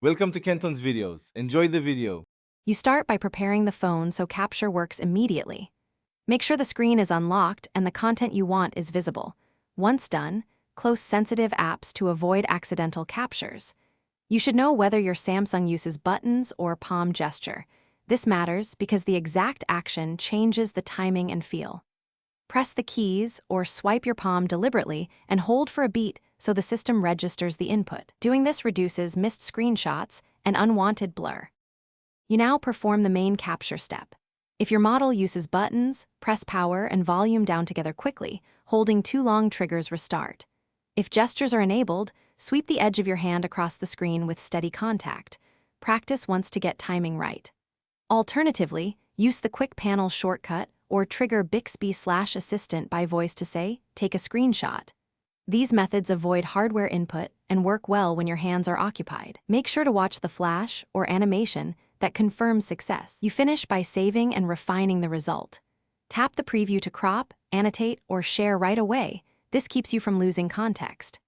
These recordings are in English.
Welcome to Kenton's videos. Enjoy the video. You start by preparing the phone so capture works immediately. Make sure the screen is unlocked and the content you want is visible. Once done, close sensitive apps to avoid accidental captures. You should know whether your Samsung uses buttons or palm gesture. This matters because the exact action changes the timing and feel. Press the keys or swipe your palm deliberately and hold for a beat so the system registers the input. Doing this reduces missed screenshots and unwanted blur. You now perform the main capture step. If your model uses buttons, press power and volume down together quickly. Holding too long triggers restart. If gestures are enabled, sweep the edge of your hand across the screen with steady contact. Practice once to get timing right. Alternatively, use the quick panel shortcut or trigger Bixby/Assistant by voice to say, "Take a screenshot." These methods avoid hardware input and work well when your hands are occupied. Make sure to watch the flash or animation that confirms success. You finish by saving and refining the result. Tap the preview to crop, annotate, or share right away. This keeps you from losing context.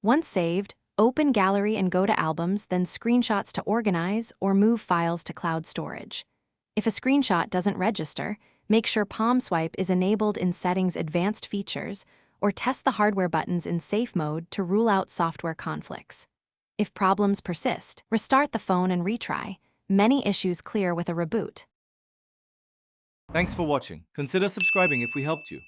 Once saved, open Gallery and go to Albums, then Screenshots to organize or move files to cloud storage. If a screenshot doesn't register, make sure Palm Swipe is enabled in Settings Advanced Features, or test the hardware buttons in safe mode to rule out software conflicts. If problems persist, restart the phone and retry. Many issues clear with a reboot. Thanks for watching. Consider subscribing if we helped you.